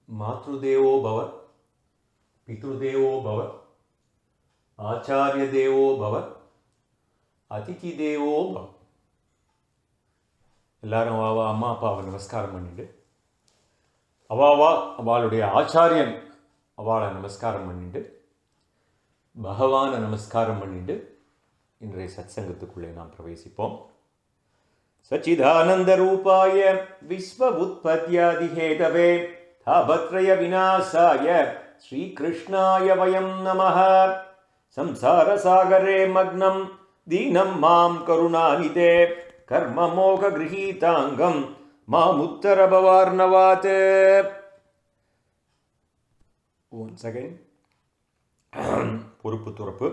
मातृदेवो भव, पितृदेवो भव, आचार्यदेवो भव, அதிதிதேவோ பவ. எல்லாரும் அவாவா அம்மா அப்பாவை நமஸ்காரம் பண்ணிட்டு, அவாவா அவளுடைய ஆச்சாரியன் அவளை நமஸ்காரம் பண்ணிட்டு, பகவானை நமஸ்காரம் பண்ணிட்டு இன்றைய சத்சங்கத்துக்குள்ளே நாம் பிரவேசிப்போம். சச்சிதானந்த ரூபாய விஸ்வ உற்பத்தியாதி ஹேதவே தாபத்ரய விநாசாய ஸ்ரீகிருஷ்ணாய வயம் நமஹ. சம்சார சாகரே மக்னம் தீனம் மாம் கருணாநிதே கர்ம மோக கிரகீதாங்கம் மாமுத்தர பவார்ணவாத். ஒன்ஸ் அகைன் பொறுப்பு துறப்பு.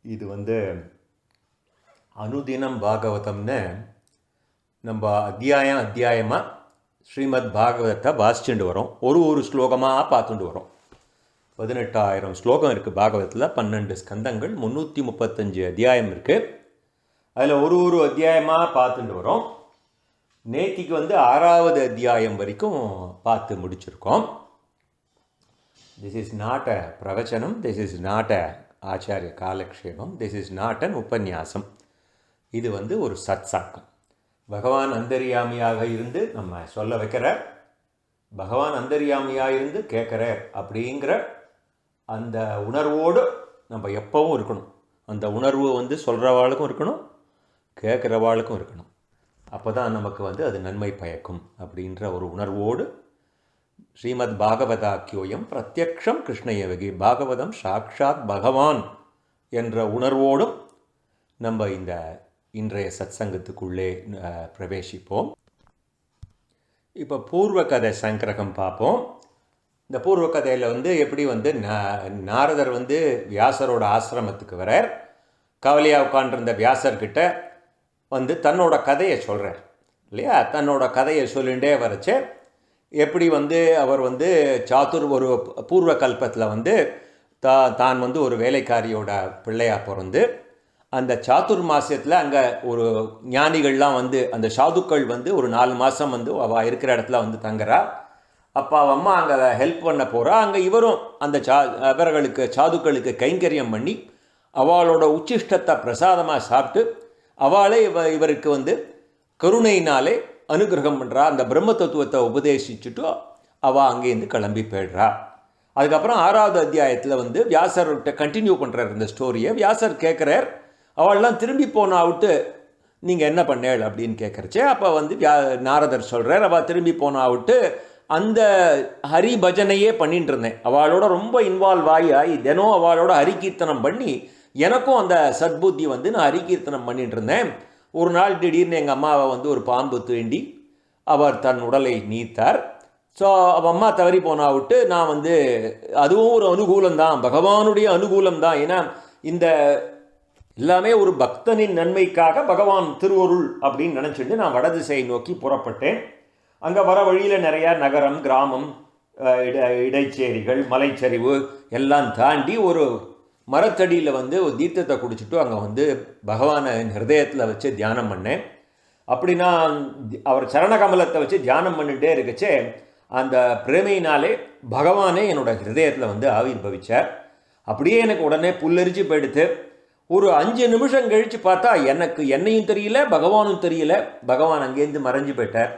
இது அனுதினம் பாகவதம்னு நம்ம அத்தியாயமாக ஸ்ரீமத் பாகவதத்தை வாசிச்சுட்டு வரோம். ஒரு ஸ்லோகமாக பார்த்துட்டு வரோம். 18,000 ஸ்லோகம் இருக்குது பாகவதத்தில். 12 ஸ்கந்தங்கள், 335 அத்தியாயம் இருக்குது. அதில் ஒரு அத்தியாயமாக பார்த்துட்டு வரோம். நேத்திக்கு 6வது அத்தியாயம் வரைக்கும் பார்த்து முடிச்சிருக்கோம். திஸ் இஸ் நாட் அ பிரவச்சனம், திஸ் இஸ் நாட் அ ஆச்சாரிய காலக்ஷேபம், திஸ் இஸ் நாட் அன் உபன்யாசம். இது ஒரு சத்சாக்கம். பகவான் அந்தர்யாமியாக இருந்து நம்ம சொல்ல வைக்கிறார், பகவான் அந்தர்யாமியாக இருந்து கேட்குறார் அப்படிங்கிற அந்த உணர்வோடு நம்ம எப்பவும் இருக்கணும். அந்த உணர்வு சொல்கிறவாளுக்கும் இருக்கணும், கேட்குறவாளுக்கும் இருக்கணும். அப்போ தான் நமக்கு அது நன்மை பயக்கும் அப்படின்ற ஒரு உணர்வோடு ஸ்ரீமத் பாகவதாக்கியோயம் பிரத்யக்ஷம் கிருஷ்ணயவகி, பாகவதம் சாக்ஷாத் பகவான் என்ற உணர்வோடும் நம்ம இந்த இன்றைய சத்சங்கத்துக்குள்ளே பிரவேசிப்போம். இப்போ பூர்வ கதை சங்கிரகம் பார்ப்போம். இந்த பூர்வ கதையில் எப்படி நாரதர் வியாசரோட ஆசிரமத்துக்கு வரார். கவலையாக உட்காண்டிருந்த வியாசர்கிட்ட தன்னோட கதையை சொல்கிறார் இல்லையா. தன்னோட கதையை சொல்லிகிட்டே வரைச்சே எப்படி அவர் ஒரு பூர்வ கல்பத்தில் தான் ஒரு வேலைக்காரியோட பிள்ளையாக பிறந்து அந்த சாத்துர் மாசத்தில் அங்கே ஒரு ஞானிகள்லாம் அந்த சாதுக்கள் ஒரு 4 மாதம் அவள் இருக்கிற இடத்துல தங்குறா. அப்போ அவள் அம்மா அங்கே ஹெல்ப் பண்ண போகிறா. அங்கே இவரும் அந்த அவர்களுக்கு சாதுக்களுக்கு கைங்கரியம் பண்ணி அவளோட உச்சிஷ்டத்தை பிரசாதமாக சாப்பிட்டு அவளே இவருக்கு கருணையினாலே அனுகிரகம் பண்ணுறா. அந்த பிரம்ம தத்துவத்தை உபதேசிச்சுட்டு அவள் அங்கேருந்து கிளம்பி போயிடுறா. அதுக்கப்புறம் 6வது அத்தியாயத்தில் வியாசர்கிட்ட கண்டினியூ பண்ணுறார் இந்த ஸ்டோரியை. வியாசர் கேட்குறார், அவள்லாம் திரும்பி போனா விட்டு நீங்கள் என்ன பண்ணேள் அப்படின்னு கேட்குறச்சே. அப்போ நாரதர் சொல்கிறார், அவள் திரும்பி போனா விட்டு அந்த ஹரி பஜனையே பண்ணிட்டு இருந்தேன். அவளோட ரொம்ப இன்வால்வ் ஆகி தினம் அவளோட ஹரிகீர்த்தனம் பண்ணி எனக்கும் அந்த சத்புத்தி நான் ஹரிகீர்த்தனம் பண்ணிட்டு இருந்தேன். ஒரு நாள் திடீர்னு எங்கள் அம்மாவை ஒரு பாம்பு தீண்டி அவர் தன் உடலை நீத்தார். ஸோ அவள் அம்மா தவறி போனா விட்டு நான் அதுவும் ஒரு அனுகூலம்தான், பகவானுடைய அனுகூலம்தான். ஏன்னா இந்த எல்லாமே ஒரு பக்தனின் நன்மைக்காக பகவான் திருவருள் அப்படின்னு நினச்சிட்டு நான் வடதிசையை நோக்கி புறப்பட்டேன். அங்கே வர வழியில் நிறையா நகரம், கிராமம், இடைச்சேரிகள், மலைச்சரிவு எல்லாம் தாண்டி ஒரு மரத்தடியில் ஒரு தீர்த்தத்தை குடிச்சிட்டு அங்கே பகவானை ஹிருதயத்தில் வச்சு தியானம் பண்ணேன். அப்படி நான் அவர் சரணகமலத்தை வச்சு தியானம் பண்ணிகிட்டே இருக்கச்சே அந்த பிரேமையினாலே பகவானே என்னோட ஹிருதயத்தில் ஆவிர்பவிச்சார். அப்படியே எனக்கு உடனே புல்லரிச்சு போயிடுத்து. ஒரு 5 நிமிஷம் கழித்து பார்த்தா எனக்கு என்னையும் தெரியல, பகவானும் தெரியல. பகவான் அங்கேருந்து மறைஞ்சு போயிட்டார்.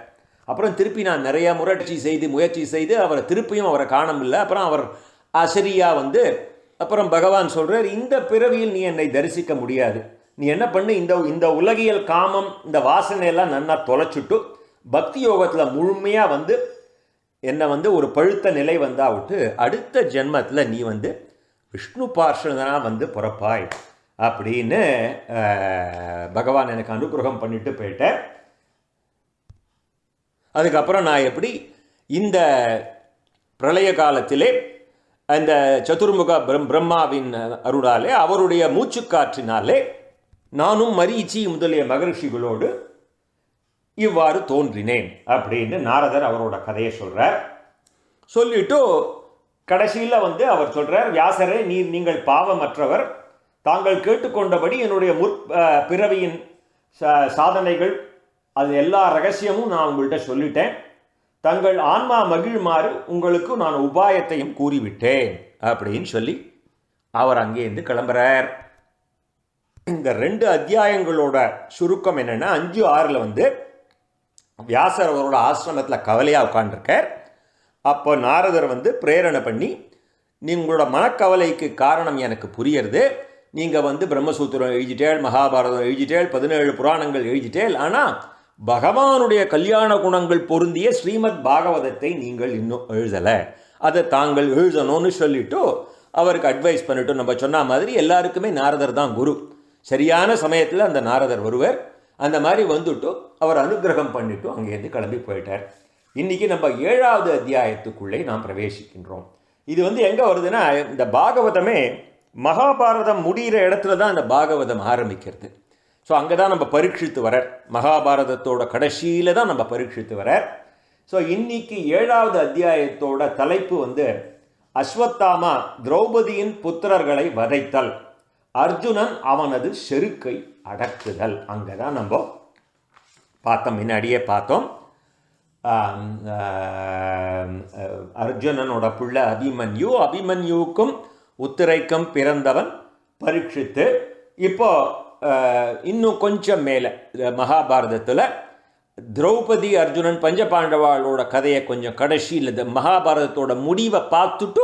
அப்புறம் திருப்பி நான் நிறையா முயற்சி செய்து அவரை காணமில்லை. அப்புறம் அவர் அசரியாக அப்புறம் பகவான் சொல்கிறார், இந்த பிறவியில் நீ என்னை தரிசிக்க முடியாது. நீ என்ன பண்ணு, இந்த உலகியல் காமம், இந்த வாசனையெல்லாம் நன்னா தொலைச்சுட்டு பக்தி யோகத்தில் முழுமையாக என்னை ஒரு பழுத்த நிலை விட்டு அடுத்த ஜென்மத்தில் நீ விஷ்ணு பார்ஷதனாக பிறப்பாய் அப்படின்னு பகவான் எனக்கு அனுகிரகம் பண்ணிட்டு போயிட்டேன். அதுக்கப்புறம் நான் எப்படி இந்த பிரளய காலத்திலே அந்த சதுர்முக பிரம்மாவின் அருளாலே அவருடைய மூச்சுக்காற்றினாலே நானும் மரீச்சி முதலிய மகரிஷிகளோடு இவ்வாறு தோன்றினேன் அப்படின்னு நாரதர் அவரோட கதையை சொல்கிறார். சொல்லிட்டு கடைசியில் அவர் சொல்கிறார், வியாசரே நீங்கள் பாவமற்றவர், தாங்கள் கேட்டுக்கொண்டபடி என்னுடைய பிறவியின் சாதனைகள் அது எல்லா ரகசியமும் நான் உங்கள்கிட்ட சொல்லிட்டேன். தங்கள் ஆன்மா மகிழ்மாறு உங்களுக்கு நான் உபாயத்தையும் கூறிவிட்டேன் அப்படின்னு சொல்லி அவர் அங்கேருந்து கிளம்புறார். இந்த 2 அத்தியாயங்களோட சுருக்கம் என்னென்னா 5, 6 வியாசர் அவரோட ஆசிரமத்தில் கவலையாக உட்காண்டிருக்கார். அப்போ நாரதர் பிரேரணை பண்ணி, உங்களோட மனக்கவலைக்கு காரணம் எனக்கு புரியறது. நீங்கள் பிரம்மசூத்திரம் எழுதிட்டேள், மகாபாரதம் எழுதிட்டேள், 17 புராணங்கள் எழுதிட்டேள், ஆனால் பகவானுடைய கல்யாண குணங்கள் பொருந்திய ஸ்ரீமத் பாகவதத்தை நீங்கள் இன்னும் எழுதலை. அதை தாங்கள் எழுதணும்னு சொல்லிவிட்டு அவருக்கு அட்வைஸ் பண்ணிவிட்டு, நம்ம சொன்ன மாதிரி எல்லாருக்குமே நாரதர் தான் குரு. சரியான சமயத்தில் அந்த நாரதர் வருவர். அந்த மாதிரி வந்துட்டு அவர் அனுகிரகம் பண்ணிவிட்டு அங்கேருந்து கிளம்பி போயிட்டார். இன்றைக்கி நம்ம 7வது அத்தியாயத்துக்குள்ளே நாம் பிரவேசிக்கின்றோம். இது எங்கே வருதுன்னா, இந்த பாகவதமே மகாபாரதம் முடிகிற இடத்துல தான் இந்த பாகவதம் ஆரம்பிக்கிறது. ஸோ அங்கே தான் நம்ம பரீட்சித்து வரார். மகாபாரதத்தோட கடைசியில் தான் நம்ம பரீட்சித்து வரார். ஸோ இன்னைக்கு 7வது அத்தியாயத்தோட தலைப்பு அஸ்வத்தாமா திரௌபதியின் புத்திரர்களை வதைத்தல், அர்ஜுனன் அவனது செருக்கை அடக்குதல். அங்கே தான் நம்ம பார்த்தோம், முன்னாடியே பார்த்தோம். அர்ஜுனனோட பிள்ளை அபிமன்யுவுக்கும் உத்திரைக்கும் பிறந்தவன் பரீட்சித்து. இப்போ இன்னும் கொஞ்சம் மேலே மகாபாரதத்தில் திரௌபதி அர்ஜுனன் பஞ்சபாண்டவாளோட கதையை கொஞ்சம் கடைசியில் இந்த மகாபாரதத்தோட முடிவை பார்த்துட்டு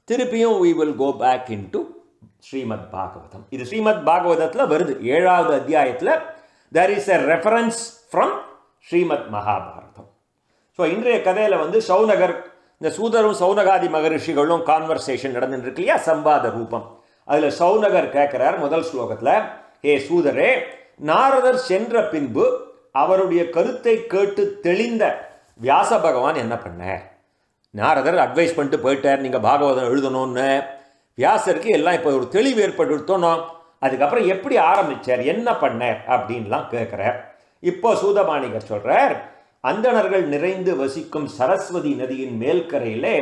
திருப்பியும் we will go back into Srimad Bhagavatam. இது ஸ்ரீமத் பாகவதத்தில் வருது. 7வது அத்தியாயத்தில் there is a reference from Srimad Mahabharatam. So இன்றைய கதையில் சௌனகர், இந்த சூதரும் சௌனகாதி மகரிஷிகளும் கான்வர்சேஷன் நடந்துட்டு இருக்கு இல்லையா, சம்பாத ரூபம். அதில் சௌனகர் கேட்குறார் முதல் ஸ்லோகத்தில், ஹே சூதரே, நாரதர் சென்ற பின்பு அவருடைய கருத்தை கேட்டு தெளிந்த வியாச பகவான் என்ன பண்ணார்? நாரதர் அட்வைஸ் பண்ணிட்டு போயிட்டார், நீங்கள் பாகவதம் எழுதணும்னு. வியாசருக்கு எல்லாம் இப்போ ஒரு தெளிவு ஏற்பட்டுத்தோணும். அதுக்கப்புறம் எப்படி ஆரம்பித்தார், என்ன பண்ணார் அப்படின்லாம் கேட்குறார். இப்போ சூதபாணிகர் சொல்கிறார், அந்தணர்கள் நிறைந்து வசிக்கும் சரஸ்வதி நதியின் மேல்கரையிலே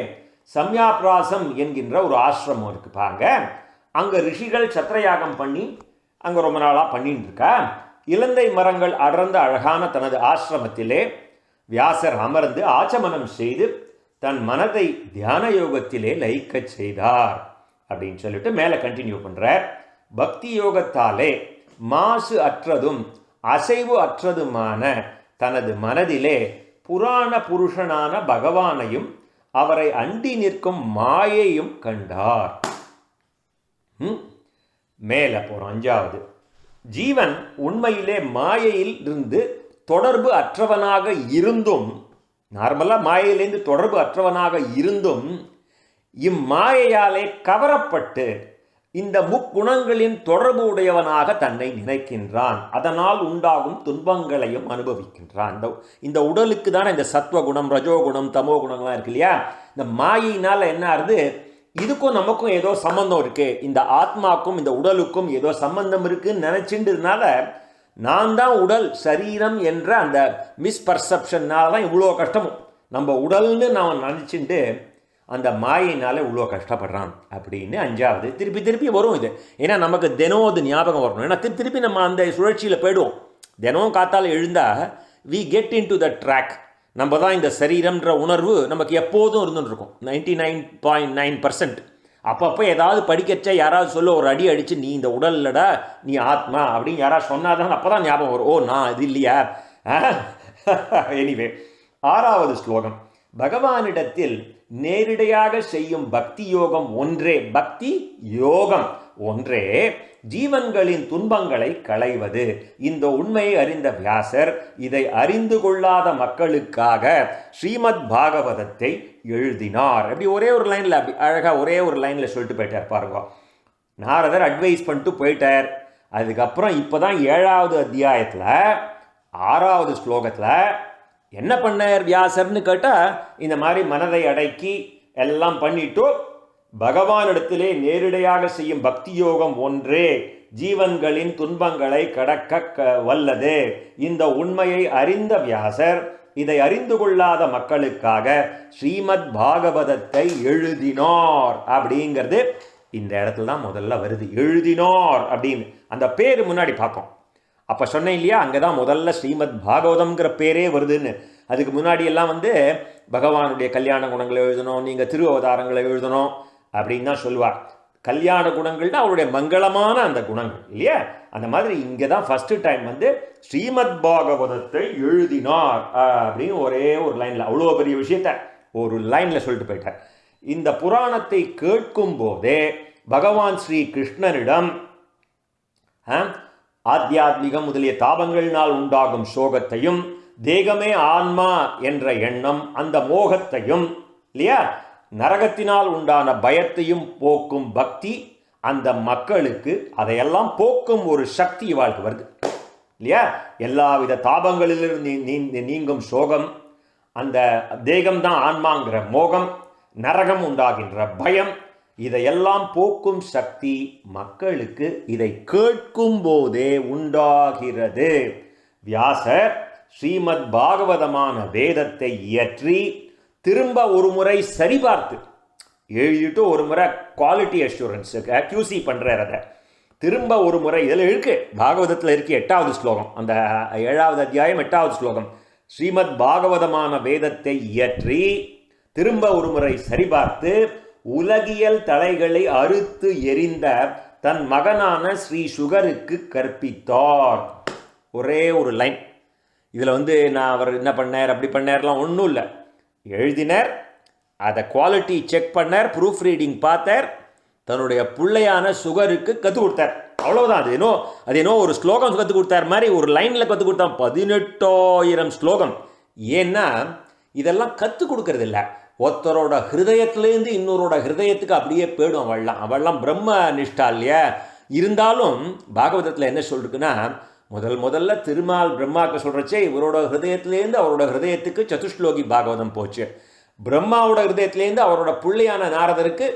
சம்யாபிராசம் என்கின்ற ஒரு ஆசிரமம் இருக்குப்பாங்க. அங்கே ரிஷிகள் சத்திரயாகம் பண்ணி அங்கே ரொம்ப நாளாக பண்ணிட்டு இருக்கா. இலந்தை மரங்கள் அடர்ந்த அழகான தனது ஆசிரமத்திலே வியாசர் அமர்ந்து ஆச்சமனம் செய்து தன் மனதை தியான யோகத்திலே லயிக்கச் செய்தார் அப்படின்னு சொல்லிட்டு மேலே கண்டினியூ பண்ணுறார். பக்தி யோகத்தாலே மாசு அற்றதும் அசைவு அற்றதுமான தனது மனதிலே புராண புருஷனான பகவானையும் அவரை அண்டி நிற்கும் மாயையும் கண்டார். மேலே போகிறோம். 5வது, ஜீவன் உண்மையிலே மாயையில் இருந்து தொடர்பு அற்றவனாக இருந்தும், நார்மலாக மாயையிலேருந்து தொடர்பு அற்றவனாக இருந்தும் இம்மாயையாலே கவரப்பட்டு இந்த முக்குணங்களின் தொடர்பு உடையவனாக தன்னை நினைக்கின்றான். அதனால் உண்டாகும் துன்பங்களையும் அனுபவிக்கின்றான். இந்த உடலுக்கு தானே இந்த சத்வகுணம், ரஜோகுணம், தமோ குணங்கள்லாம் இருக்கு இல்லையா. இந்த மாயினால் என்ன ஆகுது, இதுக்கும் நமக்கும் ஏதோ சம்பந்தம் இருக்குது, இந்த ஆத்மாக்கும் இந்த உடலுக்கும் ஏதோ சம்பந்தம் இருக்குன்னு நினச்சின்றதுனால நான் தான் உடல் சரீரம் என்ற அந்த மிஸ்பர்செப்ஷன்னால தான் இவ்வளோ கஷ்டமும். நம்ம உடல்னு நான் நினச்சிட்டு அந்த மாயினால் இவ்வளோ கஷ்டப்படுறான் அப்படின்னு. 5வது, திருப்பி திருப்பி வரும் இது. ஏன்னா நமக்கு தினம் அது ஞாபகம் வரணும். ஏன்னா திருப்பி நம்ம அந்த சுழற்சியில் போய்டுவோம். தினம் காத்தால் எழுந்தால் we get into the track. நம்ம தான் இந்த சரீரம்ன்ற உணர்வு நமக்கு எப்போதும் இருந்துருக்கும். 99.9%. அப்பப்போ ஏதாவது படிக்கச்சா யாராவது சொல்ல ஒரு அடி அடித்து, நீ இந்த உடல்லடா, நீ ஆத்மா அப்படின்னு யாராவது சொன்னாதான் அப்போ தான் ஞாபகம் வரும், ஓ நான் இது இல்லையா. எனிவே 6வது ஸ்லோகம், பகவானிடத்தில் நேரிடையாக செய்யும் பக்தி யோகம் ஒன்றே, பக்தி யோகம் ஒன்றே ஜீவன்களின் துன்பங்களை களைவது. இந்த உண்மையை அறிந்த வியாசர் இதை அறிந்து கொள்ளாத மக்களுக்காக ஸ்ரீமத் பாகவதத்தை எழுதினார். அப்படி ஒரே ஒரு லைனில், அப்படி அழகாக ஒரே ஒரு லைனில் சொல்லிட்டு போயிட்டார் பாருங்க. நாரதர் அட்வைஸ் பண்ணிட்டு போயிட்டார். அதுக்கப்புறம் இப்போ தான் 7வது அத்தியாயத்தில் 6வது ஸ்லோகத்தில் என்ன பண்ணார் வியாசர்னு கேட்டால், இந்த மாதிரி மனதை அடக்கி எல்லாம் பண்ணிட்டு பகவானிடத்திலே நேரிடையாக செய்யும் பக்தி யோகம் ஒன்றே ஜீவன்களின் துன்பங்களை கடக்க வல்லது. இந்த உண்மையை அறிந்த வியாசர் இதை அறிந்து கொள்ளாத மக்களுக்காக ஸ்ரீமத் பாகவதத்தை எழுதினார் அப்படிங்கிறது இந்த இடத்துல தான் முதல்ல வருது. எழுதினார் அப்படின்னு அந்த பேர் முன்னாடி பார்த்தோம். அப்போ சொன்னேன் இல்லையா, அங்கே தான் முதல்ல ஸ்ரீமத் பாகவதம்ங்கிற பேரே வருதுன்னு. அதுக்கு முன்னாடி எல்லாம் வந்து பகவானுடைய கல்யாண குணங்களை எழுதணும், நீங்கள் திரு அவதாரங்களை எழுதணும் அப்படின்னு தான் சொல்லுவார். கல்யாண குணங்கள்னா அவருடைய மங்களமான அந்த குணங்கள் இல்லையா. அந்த மாதிரி இங்கே தான் ஃபஸ்ட்டு டைம் வந்து ஸ்ரீமத் பாகவதத்தை எழுதினார் அப்படின்னு ஒரே ஒரு லைனில், அவ்வளோ பெரிய விஷயத்த ஒரு லைனில் சொல்லிட்டு போயிட்டார். இந்த புராணத்தை கேட்கும் போதே பகவான் ஸ்ரீ கிருஷ்ணனிடம் ஆத்தியாத்மிகம் முதலிய தாபங்களினால் உண்டாகும் சோகத்தையும், தேகமே ஆன்மா என்ற எண்ணம் அந்த மோகத்தையும் இல்லையா, நரகத்தினால் உண்டான பயத்தையும் போக்கும் பக்தி அந்த மக்களுக்கு அதையெல்லாம் போக்கும் ஒரு சக்தி இவாளுக்கு வருது இல்லையா. எல்லாவித தாபங்களிலிருந்து நீங்கும் சோகம், அந்த தேகம்தான் ஆன்மாங்கிற மோகம், நரகம் உண்டாகின்ற பயம், இதையெல்லாம் போக்கும் சக்தி மக்களுக்கு இதை கேட்கும் போதே உண்டாகிறது. வியாசர் ஸ்ரீமத் பாகவதமான வேதத்தை இயற்றி திரும்ப ஒரு முறை சரிபார்த்து எழுதிட்டு ஒரு முறை குவாலிட்டி அஷூரன்ஸுக்கு QC பண்ணுறார். அதை திரும்ப ஒரு முறை இதில் இருக்கு, பாகவதத்தில் இருக்கு 8வது ஸ்லோகம், அந்த 7வது அத்தியாயம் 8வது ஸ்லோகம். ஸ்ரீமத் பாகவதமான வேதத்தை இயற்றி திரும்ப ஒரு முறை சரிபார்த்து உலகியல் தலைகளை அறுத்து எரிந்த தன் மகனான ஸ்ரீ சுகருக்கு கற்பித்தார். ஒரே ஒரு லைன் இதில் வந்து நான் அவர் என்ன பண்ணார் அப்படி பண்ணார்லாம் ஒன்றும் இல்லை. எழுதினார், அதை குவாலிட்டி செக் பண்ணார், ப்ரூஃப் ரீடிங் பார்த்தார், தன்னுடைய பிள்ளையான சுகருக்கு கற்றுக் கொடுத்தார். அவ்வளோதான். அது ஏன்னோ ஒரு ஸ்லோகம் கற்றுக் கொடுத்தார் மாதிரி ஒரு லைனில் கற்றுக் கொடுத்தா 18,000 ஸ்லோகம். ஏன்னா இதெல்லாம் கற்றுக் கொடுக்கறது இல்லை, ஒருத்தரோட ஹிருதயத்துலேருந்து இன்னொரோட ஹிருதயத்துக்கு அப்படியே போயிடும். அவள்லாம் பிரம்ம நிஷ்டா இல்லையா. இருந்தாலும் பாகவதத்தில் என்ன சொல்லிருக்குன்னா, முதல்ல திருமால் பிரம்மாவுக்கு சொல்கிறச்சே இவரோட ஹிருதயத்திலேருந்து அவரோட ஹிருதயத்துக்கு சதுஷ்லோகி பாகவதம் போச்சு. பிரம்மாவோட ஹிருதயத்திலேருந்து அவரோட பிள்ளையான நாரதருக்கு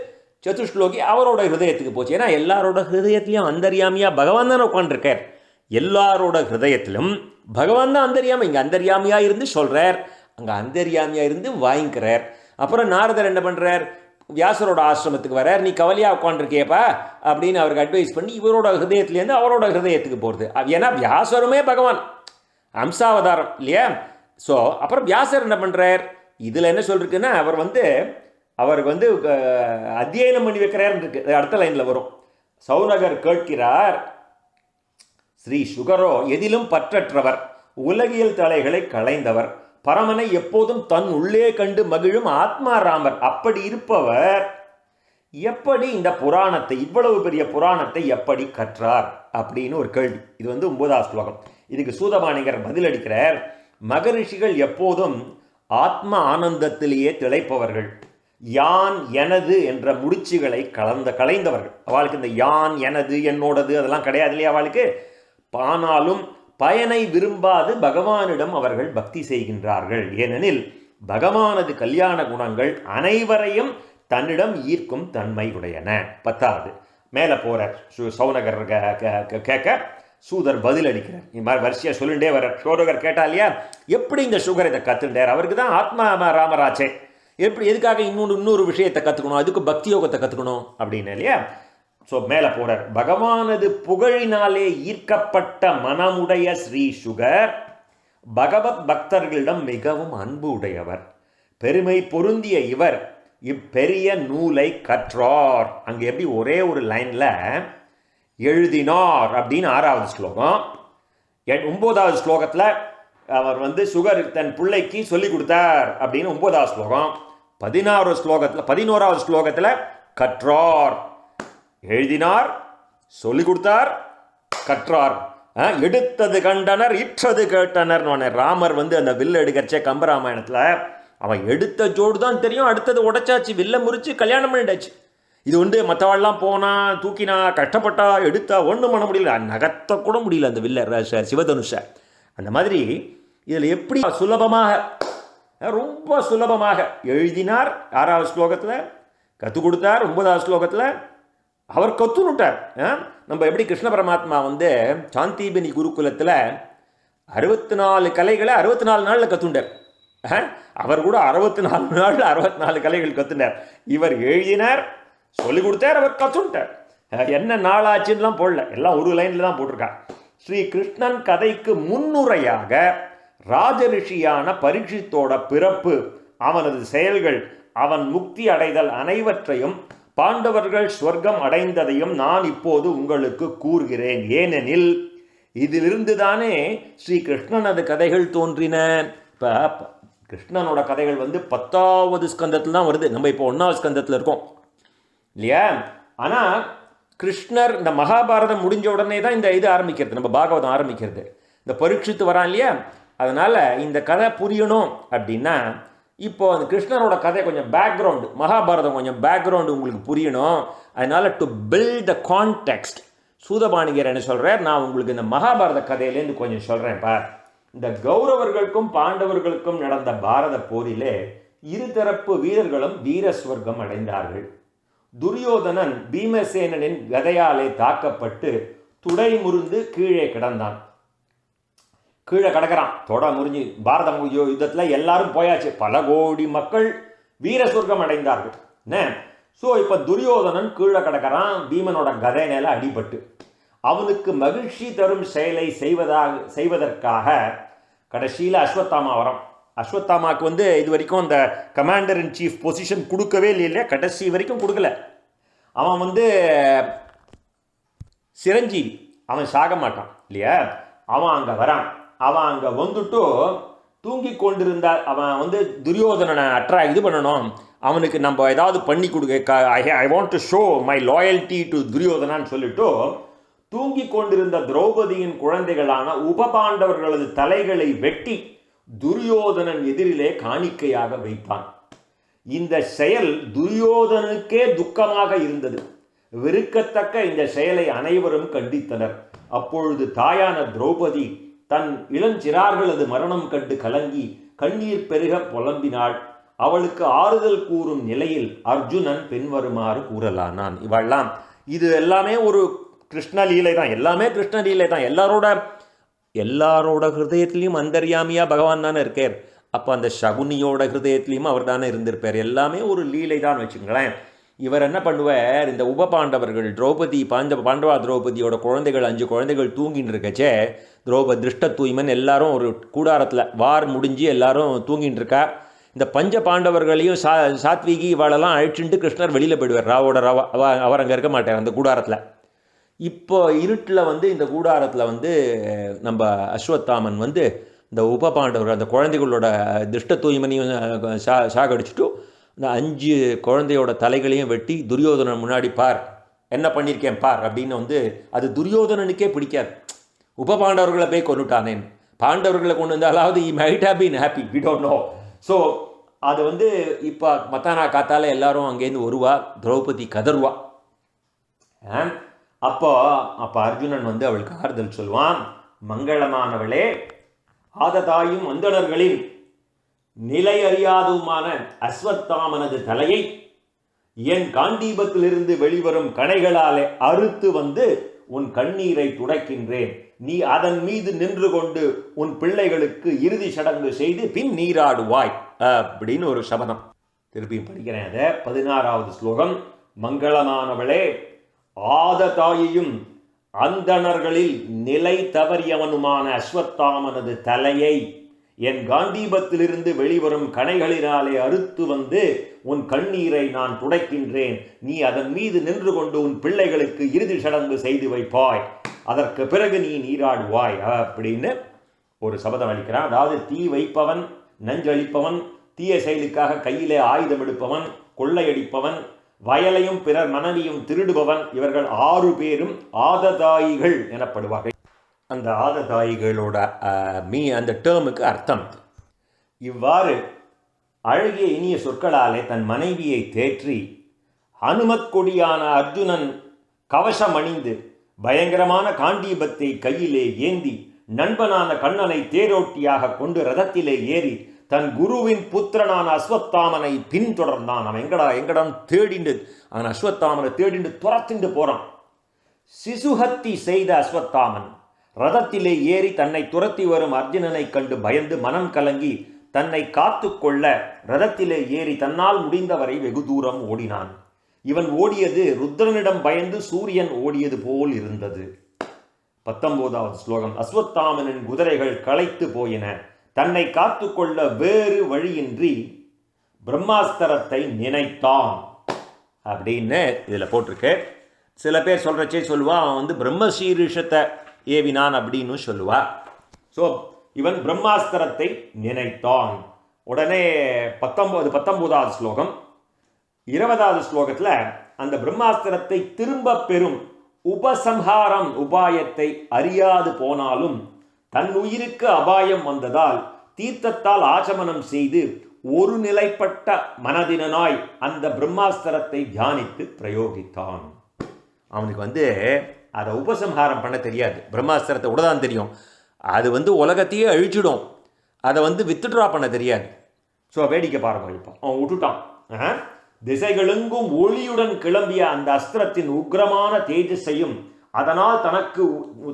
சதுஷ்லோகி அவரோட ஹிருதயத்துக்கு போச்சு. ஏன்னா எல்லாரோட ஹிருதயத்திலையும் அந்தர்யாமியாக பகவான் தானே உட்காந்துருக்கார். எல்லாரோட ஹிருதயத்திலும் பகவான் தான் அந்தர்யாமி. இங்கே அந்தர்யாமியாக இருந்து சொல்கிறார், அங்கே அந்தர்யாமியாக இருந்து வாங்கிக்கிறார். அப்புறம் நாரதர் என்ன பண்ணுறார், வியாசரோட ஆசிரமத்துக்கு வரார், நீ கவலையாக உட்காந்துருக்கியப்பா அப்படின்னு அவருக்கு அட்வைஸ் பண்ணி இவரோட ஹிருதயத்துலேருந்து அவரோட ஹிருதயத்துக்கு போகிறது. ஏன்னா வியாசருமே பகவான் அம்சாவதாரம் இல்லையா. ஸோ அப்புறம் வியாசர் என்ன பண்ணுறார், இதில் என்ன சொல்லிருக்குன்னா அவருக்கு வந்து அத்தியனம் பண்ணி வைக்கிறாருன்னு இருக்கு. அடுத்த லைனில் வரும், சௌனகர் கேட்கிறார், ஸ்ரீ சுகரோ எதிலும் பற்றற்றவர், உலகியல் தலைகளை களைந்தவர், பரமனை எப்போதும் தன் உள்ளே கண்டு மகிழும் ஆத்மாராமர். அப்படி இருப்பவர் எப்படி இந்த புராணத்தை, இவ்வளவு பெரிய புராணத்தை எப்படி கற்றார் அப்படின்னு ஒரு கேள்வி. இது வந்து 9வது ஸ்லோகம். இதுக்கு சூதபாணிகர் பதிலளிக்கிறார், மகரிஷிகள் எப்போதும் ஆத்ம ஆனந்தத்திலேயே திளைப்பவர்கள், யான் எனது என்ற முடிச்சுகளை களைந்தவர்கள். அவளுக்கு இந்த யான் எனது என்னோடது அதெல்லாம் கிடையாது இல்லையா அவளுக்கு. ஆனாலும் பயனை விரும்பாது பகவானிடம் அவர்கள் பக்தி செய்கின்றார்கள். ஏனெனில் பகவானது கல்யாண குணங்கள் அனைவரையும் தன்னிடம் ஈர்க்கும் தன்மை உடையன. 10வது மேலே போகிறார் சௌனகர் கேட்க சூதர் பதில் அளிக்கிறார். இந்த மாதிரி வரிசையாக சொல்லிகிட்டே வர்றார். சௌனகர் கேட்டா இல்லையா, எப்படி இந்த சுகர் இதை கற்றுண்டார், அவருக்கு தான் ஆத்மா ராமராச்சே, எதுக்காக இன்னொரு விஷயத்தை கற்றுக்கணும், அதுக்கு பக்தி யோகத்தை கற்றுக்கணும் அப்படின்னு இல்லையா. ஸோ மேலே போகிறார், பகவானது புகழினாலே ஈர்க்கப்பட்ட மனமுடைய ஸ்ரீ சுகர் பகவத் பக்தர்களிடம் மிகவும் அன்பு உடையவர். பெருமை பொருந்திய இவர் இப்பெரிய நூலை கற்றார். அங்கே எப்படி ஒரே ஒரு லைனில் எழுதினார் அப்படின்னு 6வது ஸ்லோகம். 9வது ஸ்லோகத்தில் அவர் சுகர் தன் பிள்ளைக்கு சொல்லி கொடுத்தார் அப்படின்னு 9வது ஸ்லோகம். 11வது ஸ்லோகத்தில் கற்றார், எழுதினார், சொல்லிக் கொடுத்தார், கற்றார். எடுத்தது கண்டனர், இற்றது கேட்டனர். ராமர் அந்த வில்ல எடுக்கச்சே கம்பராமாயணத்தில் அவன் எடுத்த ஜோடு தான் தெரியும், அடுத்தது உடைச்சாச்சு, வில்ல முறிச்சு கல்யாணம் பண்ணிட்டாச்சு. இது மற்றவாள்லாம் போனா தூக்கினா கஷ்டப்பட்டா எடுத்தா ஒன்றும் பண்ண முடியல, நகர்த்த கூட முடியல அந்த வில்ல சிவதனுஷ. அந்த மாதிரி இதில் எப்படி சுலபமாக, ரொம்ப சுலபமாக எழுதினார் 6வது ஸ்லோகத்தில், கற்றுக் கொடுத்தார் 9வது ஸ்லோகத்தில், அவர் கற்றுனுட்டார். நம்ம எப்படி கிருஷ்ண பரமாத்மா சாந்திபினி குருகுலத்தில் 64 கலைகளை 64 நாளில் கற்றுண்டார். அவர் கூட 64 நாளில் 64 கலைகள் கற்றுனார். இவர் எழுதினார், சொல்லிக் கொடுத்தார், அவர் கற்றுட்டார். என்ன நாளாச்சுன்னெலாம் போடல, எல்லாம் ஒரு லைனில் தான் போட்டிருக்கார். ஸ்ரீ கிருஷ்ணன் கதைக்கு முன்னுரையாக ராஜரிஷியான பரீட்சித்தோட பிறப்பு, அவனது செயல்கள், அவன் முக்தி அடைதல் அனைவற்றையும் பாண்டவர்கள் ஸ்வர்க்கம் அடைந்ததையும் நான் இப்போது உங்களுக்கு கூறுகிறேன். ஏனெனில் இதிலிருந்து தானே ஸ்ரீ கிருஷ்ணனது கதைகள் தோன்றின. இப்போ கிருஷ்ணனோட கதைகள் 10வது ஸ்கந்தத்தில் தான் வருது. நம்ம இப்போ 1வது ஸ்கந்தத்தில் இருக்கோம் இல்லையா? ஆனால் கிருஷ்ணர் இந்த மகாபாரதம் முடிஞ்ச உடனே தான் இந்த இது ஆரம்பிக்கிறது, நம்ம பாகவதம் ஆரம்பிக்கிறது. இந்த பரீட்சித்து வரான் இல்லையா? அதனால் இந்த கதை புரியணும் அப்படின்னா இப்போ அந்த கிருஷ்ணரோட கதை கொஞ்சம் பேக்ரவுண்டு, மகாபாரதம் கொஞ்சம் பேக்ரவுண்டு உங்களுக்கு புரியணும். அதனால் டு பில்ட் த கான்டெக்ஸ்ட் சூதபாணிகர் என்ன சொல்கிறார், நான் உங்களுக்கு இந்த மகாபாரத கதையிலேருந்து கொஞ்சம் சொல்கிறேன்ப்பா. இந்த கௌரவர்களுக்கும் பாண்டவர்களுக்கும் நடந்த பாரத போரிலே இருதரப்பு வீரர்களும் வீரஸ்வர்க்கம் அடைந்தார்கள். துரியோதனன் பீமசேனனின் கதையாலே தாக்கப்பட்டு துடை முறிந்து கீழே கிடந்தான். கீழே கிடக்கிறான், தொட முறிஞ்சு. பாரத யுத்தத்தில் எல்லாரும் போயாச்சு, பல கோடி மக்கள் வீரஸ்வர்க்கம் அடைந்தார்கள். என்ன? ஸோ இப்போ துரியோதனன் கீழே கிடக்கிறான், பீமனோட கதையினால அடிபட்டு. அவனுக்கு மகிழ்ச்சி தரும் செயலை செய்வதற்காக கடைசியில் அஸ்வத்தாமா வரான். அஸ்வத்தாமாவுக்கு இது வரைக்கும் அந்த கமாண்டர் இன் சீஃப் பொசிஷன் கொடுக்கவே இல்லையா, கடைசி வரைக்கும் கொடுக்கல. அவன் சிரஞ்சீவி, அவன் சாக மாட்டான் இல்லையா? அவன் அங்கே வரான். அவன் அங்கே வந்துட்டு தூங்கி கொண்டிருந்த அவன் துரியோதனனை இது பண்ணணும், அவனுக்கு நம்ம ஏதாவது பண்ணி கொடுக்க, I want to show my loyalty to துரியோதனான்னு சொல்லிட்டு தூங்கி கொண்டிருந்த திரௌபதியின் குழந்தைகளான உபபாண்டவர்களது தலைகளை வெட்டி துரியோதனன் எதிரிலே காணிக்கையாக வைத்தான். இந்த செயல் துரியோதனுக்கே துக்கமாக இருந்தது. வெறுக்கத்தக்க இந்த செயலை அனைவரும் கண்டித்தனர். அப்பொழுது தாயான திரௌபதி தன் இளஞ்சிறார்களது மரணம் கண்டு கலங்கி கண்ணீர் பெருக புலம்பினாள். அவளுக்கு ஆறுதல் கூறும் நிலையில் அர்ஜுனன் பின்வருமாறு கூறலானான். இவெல்லாம் இது எல்லாமே ஒரு கிருஷ்ணலீலை தான், எல்லாமே கிருஷ்ணலீலை தான். எல்லாரோட ஹிருதயத்திலையும் அந்தர்யாமியா பகவான் தானே இருக்கார். அப்போ அந்த சகுனியோட ஹிருதயத்திலையும் அவர் தானே இருந்திருப்பார். எல்லாமே ஒரு லீலை தான் வச்சுங்களேன். இவர் என்ன பண்ணுவார், இந்த உபபாண்டவர்கள் பாண்டவா திரௌபதியோட குழந்தைகள் 5 குழந்தைகள் தூங்கின்னு இருக்கச்சே, திருஷ்ட தூய்மன் எல்லாரும் ஒரு கூடாரத்தில் வார் முடிஞ்சு எல்லாரும் தூங்கின்னு இருக்கா. இந்த பஞ்ச பாண்டவர்களையும் சாத்விகி இவாளெல்லாம் அழிச்சுட்டு கிருஷ்ணர் வெளியில் போயிடுவார். ராவா அவர் அங்கே இருக்க மாட்டார் அந்த கூடாரத்தில். இப்போ இருட்டில் இந்த கூடாரத்தில் நம்ம அஸ்வத்தாமன் இந்த உபபாண்டவர்கள் அந்த குழந்தைகளோட திருஷ்ட தூய்மனையும் சாகடிச்சுட்டு இந்த 5 குழந்தையோட தலைகளையும் வெட்டி துரியோதனன் முன்னாடி பார் என்ன பண்ணியிருக்கேன் பார் அப்படின்னு அது துரியோதனனுக்கே பிடிக்காது. உபபாண்டவர்களை போய் கொண்டுட்டானேன், பாண்டவர்களை கொண்டு வந்தாலாவது he might have been happy, we don't know. So அது இப்போ மத்தானா காத்தால எல்லாரும் அங்கேருந்து வருவா, திரௌபதி கதர்வா. அப்போ அர்ஜுனன் அவளுக்கு ஆறுதல் சொல்வான். மங்களமானவளே, ஆததாயும் அந்தணர்களின் நிலை அறியாதுமான அஸ்வத்தாமனது தலையை என் காண்டீபத்திலிருந்து வெளிவரும் கணைகளாலே அறுத்து உன் கண்ணீரை துடைக்கின்றேன். நீ அதன் மீது நின்று கொண்டு உன் பிள்ளைகளுக்கு இறுதி சடங்கு செய்து பின் நீராடுவாய் அப்படின்னு ஒரு சபதம். திருப்பியும் படிக்கிறேன். அதை 16வது ஸ்லோகம். மங்களமானவளே, ஆததாயையும் அந்தணர்களில் நிலை தவறியவனுமான அஸ்வத்தாமனது தலையை என் காண்டீபத்திலிருந்து வெளிவரும் கணைகளினாலே அறுத்து உன் கண்ணீரை நான் துடைக்கின்றேன். நீ அதன் மீது நின்று கொண்டு உன் பிள்ளைகளுக்கு இறுதி சடங்கு செய்து வைப்பாய். அதற்கு பிறகு நீ நீராடுவாய் அப்படின்னு ஒரு சபதம் அளிக்கிறான். அதாவது தீ வைப்பவன், நஞ்சளிப்பவன், தீய செயலுக்காக கையிலே ஆயுதம் எடுப்பவன், கொள்ளையடிப்பவன், வயலையும் பிறர் மனைவியும் திருடுபவன், இவர்கள் 6 பேரும் ஆததாயிகள் எனப்படுவார்கள். அந்த ஆததாயிகளோட அந்த டேர்முக்கு அர்த்தம். இவ்வாறு அழகிய இனிய சொற்களாலே தன் மனைவியை தேற்றி அனுமத் கொடியான அர்ஜுனன் கவசம் அணிந்து பயங்கரமான காண்டீபத்தை கையிலே ஏந்தி நண்பனான கண்ணனை தேரோட்டியாக கொண்டு ரதத்திலே ஏறி தன் குருவின் புத்திரனான அஸ்வத்தாமனை பின்தொடர்ந்தான். அவன் எங்கடான்னு தேடிண்டு அவன் அஸ்வத்தாமனை தேடிண்டு துரத்திண்டு போறான். சிசுஹத்தி செய்த அஸ்வத்தாமன் ரதத்திலே ஏறி தன்னை துரத்தி வரும் அர்ஜுனனை கண்டு பயந்து மனம் கலங்கி தன்னை காத்து கொள்ள ரதத்திலே ஏறி தன்னால் முடிந்தவரை வெகு தூரம் ஓடினான். இவன் ஓடியது ருத்ரனிடம் பயந்து சூரியன் ஓடியது போல் இருந்தது. 19வது ஸ்லோகம். அஸ்வத்தாமனின் குதிரைகள் களைத்து போயின. தன்னை காத்துக்கொள்ள வேறு வழியின்றி பிரம்மாஸ்திரத்தை நினைத்தான் அப்படின்னு இதில் போட்டிருக்கு. சில பேர் சொல்கிறச்சே சொல்லுவா, அவன் வந்து பிரம்மசீரிஷத்தை ஏவினான் அப்படின்னு சொல்லுவா. ஸோ இவன் பிரம்மாஸ்திரத்தை நினைத்தான். உடனே 19வது ஸ்லோகம் 20வது ஸ்லோகத்தில் அந்த பிரம்மாஸ்திரத்தை திரும்ப பெறும் உபசம்ஹாரம் உபாயத்தை அறியாது போனாலும் தன் உயிருக்கு அபாயம் வந்ததால் தீர்த்தத்தால் ஆச்சமனம் செய்து ஒரு நிலைப்பட்ட மனதினாய் அந்த பிரம்மாஸ்திரத்தை தியானித்து பிரயோகித்தான். அவனுக்கு வந்து அதை உபசம்ஹாரம் பண்ண தெரியாது. பிரம்மாஸ்திரத்தை விடதான் தெரியும். அது வந்து உலகத்தையே அழிச்சிடும். அதை வந்து வித்ட்ரா பண்ண தெரியாது. ஸோ வேடிக்கை பாருங்க. இப்போ அவன் விட்டுட்டான். திசைகளெங்கும் ஒளியுடன் கிளம்பிய அந்த அஸ்திரத்தின் உக்ரமான தேஜஸையும் அதனால்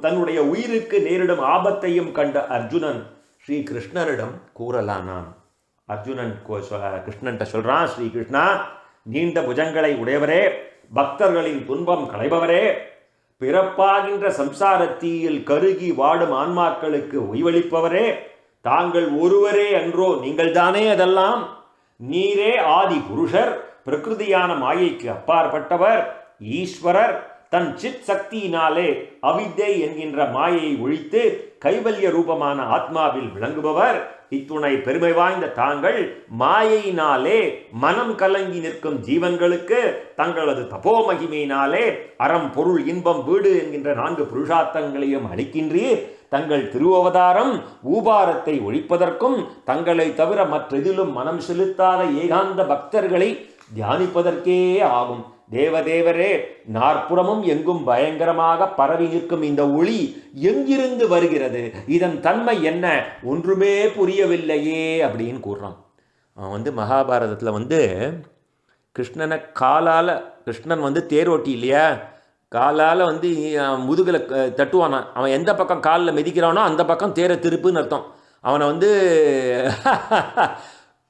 தன்னுடைய உயிருக்கு நேரிடும் ஆபத்தையும் கண்ட அர்ஜுனன் ஸ்ரீ கிருஷ்ணனிடம் கூறலானான். அர்ஜுனன் கிருஷ்ணன்ட்ட சொல்றான், ஸ்ரீ கிருஷ்ணா, நீண்ட புஜங்களை உடையவரே, பக்தர்களின் துன்பம் களைபவரே, பிறப்பாகின்ற சம்சாரத்தீயில் கருகி வாடும் ஆன்மாக்களுக்கு ஓய்வளிப்பவரே, தாங்கள் ஒருவரே அன்றோ, நீங்கள் தானே அதெல்லாம். நீரே ஆதி புருஷர், பிரகிருதியான மாயைக்கு அப்பாற்பட்டவர், ஈஸ்வரர். தன் சித் சக்தியினாலே அவித்தை என்கின்ற மாயையை ஒழித்து கைவல்ய ரூபமான ஆத்மாவில் விளங்குபவர். இத்துணை பெருமை வாய்ந்த தாங்கள் மாயையினாலே மனம் கலங்கி நிற்கும் ஜீவன்களுக்கு தங்களது தபோ மகிமையினாலே அறம், பொருள், இன்பம், வீடு என்கின்ற 4 புருஷார்த்தங்களையும் அளிக்கின்றீர். தங்கள் திருவவதாரம் ஊபாரத்தை ஒழிப்பதற்கும் தங்களை தவிர மற்றெதிலும் மனம் செலுத்தாத ஏகாந்த பக்தர்களை தியானிப்பதற்கே ஆகும். தேவதேவரே, நாற்புறமும் எங்கும் பயங்கரமாக பரவி நிற்கும் இந்த ஒளி எங்கிருந்து வருகிறது? இதன் தன்மை என்ன? ஒன்றுமே புரியவில்லையே அப்படின்னு கூறுறான். அவன் வந்து மகாபாரதத்தில் வந்து கிருஷ்ணனை காலால், கிருஷ்ணன் வந்து தேரோட்டி இல்லையா, காலால் வந்து முதுகில் தட்டுவானான். அவன் எந்த பக்கம் காலில் மிதிக்கிறானோ அந்த பக்கம் தேரை திருப்புன்னு அர்த்தம். அவனை வந்து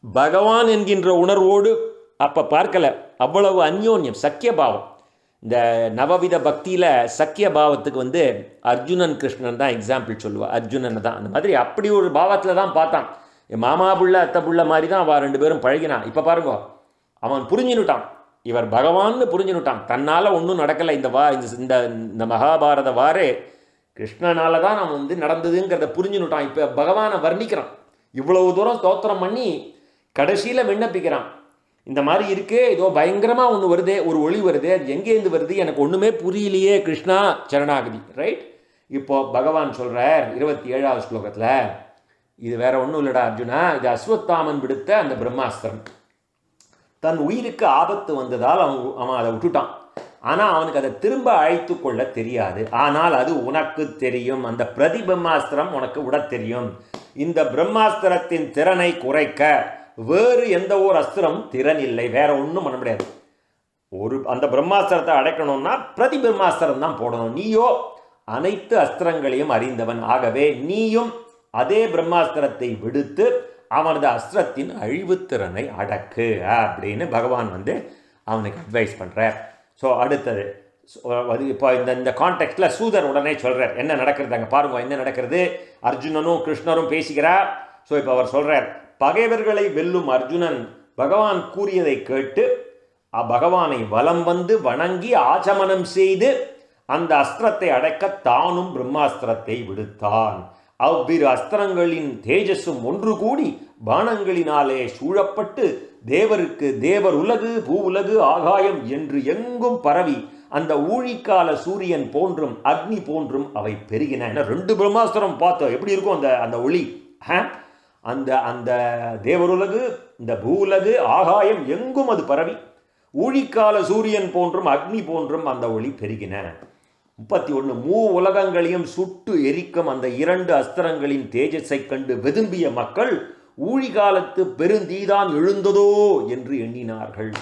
பகவான் என்கின்ற உணர்வோடு அப்போ பார்க்கலை. அவ்வளவு அந்யோன்யம், சக்கியபாவம். இந்த நவவித பக்தியில் சக்கியபாவத்துக்கு வந்து அர்ஜுனன் கிருஷ்ணன் தான் எக்ஸாம்பிள் சொல்லுவாள். அர்ஜுனன் தான் அந்த மாதிரி அப்படி ஒரு பாவத்தில் தான் பார்த்தான். என் மாமா புள்ள அத்தை புள்ள மாதிரி தான் அவன் 2 பேரும் பழகினான். இப்போ பாருங்க, அவன் புரிஞ்சுனுட்டான், இவர் பகவான்னு புரிஞ்சுனுட்டான். தன்னால் ஒன்றும் நடக்கலை. இந்த மகாபாரத வாரே கிருஷ்ணனால தான் அவன் வந்து நடந்ததுங்கிறத புரிஞ்சுனுட்டான். இப்போ பகவானை வர்ணிக்கிறான். இவ்வளவு தூரம் ஸ்தோத்திரம் பண்ணி கடைசியில் விண்ணப்பிக்கிறான். இந்த மாதிரி இருக்கே, ஏதோ பயங்கரமாக ஒன்று வருதே, ஒரு ஒளி வருதே, அது எங்கேருந்து வருது, எனக்கு ஒன்றுமே புரியலையே, கிருஷ்ணா சரணாகதி. ரைட். இப்போ பகவான் சொல்கிறார் 27வது ஸ்லோகத்தில், இது வேற ஒன்றும் இல்லைடா அர்ஜுனா, இது அஸ்வத்தாமன் விடுத்த அந்த பிரம்மாஸ்திரம். தன் உயிருக்கு ஆபத்து வந்ததால் அவன் அதை விட்டுட்டான். ஆனால் அவனுக்கு அதை திரும்ப அழைத்து கொள்ள தெரியாது. ஆனால் அது உனக்கு தெரியும். அந்த பிரதி பிரம்மாஸ்திரம் உனக்கு விட தெரியும். இந்த பிரம்மாஸ்திரத்தின் திறனை குறைக்க வேறு எந்த ஒரு அஸ்திரம் திறன் இல்லை. வேற ஒன்றும் பண்ண முடியாது. அந்த பிரம்மாஸ்திரத்தை அடைக்கணும்னா பிரதி பிரம்மாஸ்திரம் தான் போடணும். நீயோ அனைத்து அஸ்திரங்களையும் அறிந்தவன். ஆகவே நீயும் அதே பிரம்மாஸ்திரத்தை விடுத்து அவனது அஸ்திரத்தின் அழிவுத்திறனை அடக்கு அப்படின்னு பகவான் வந்து அவனுக்கு அட்வைஸ் பண்ணுறார். ஸோ அடுத்தது இப்போ இந்த கான்டெக்ட்ல சூதர் உடனே சொல்கிறார் என்ன நடக்கிறது அங்கே பாருங்க. என்ன நடக்கிறது? அர்ஜுனனும் கிருஷ்ணரும் பேசிக்கிறார். ஸோ இப்போ அவர் சொல்கிறார், பகைவர்களை வெல்லும் அர்ஜுனன் பகவான் கூறியதை கேட்டு பகவானை வலம் வந்து வணங்கி ஆச்சமனம் செய்து அந்த அஸ்திரத்தை அடக்க தானும் பிரம்மாஸ்திரத்தை விடுத்தான். அவ்விரு அஸ்திரங்களின் தேஜஸும் ஒன்று கூடி பானங்களினாலே சூழப்பட்டு தேவருக்கு தேவர் உலகு, பூ உலகு, ஆகாயம் என்று எங்கும் பரவி அந்த ஊழிக்கால சூரியன் போன்றும் அக்னி போன்றும் அவை பெருகின. 2 பிரம்மாஸ்திரம் பார்த்தோம், எப்படி இருக்கும் அந்த ஒளி. அந்த தேவருலகு, இந்த பூ உலகு, ஆகாயம் எங்கும் அது பரவி ஊழிக்கால சூரியன் போன்றும் அக்னி போன்றும் அந்த ஒளி பெருகின. 31 உலகங்களையும் சுட்டு எரிக்கும் அந்த 2 அஸ்திரங்களின் தேஜஸை கண்டு வெதும்பிய மக்கள் ஊழிகாலத்து பெருந்தீதான் எழுந்ததோ என்று எண்ணினார்கள்.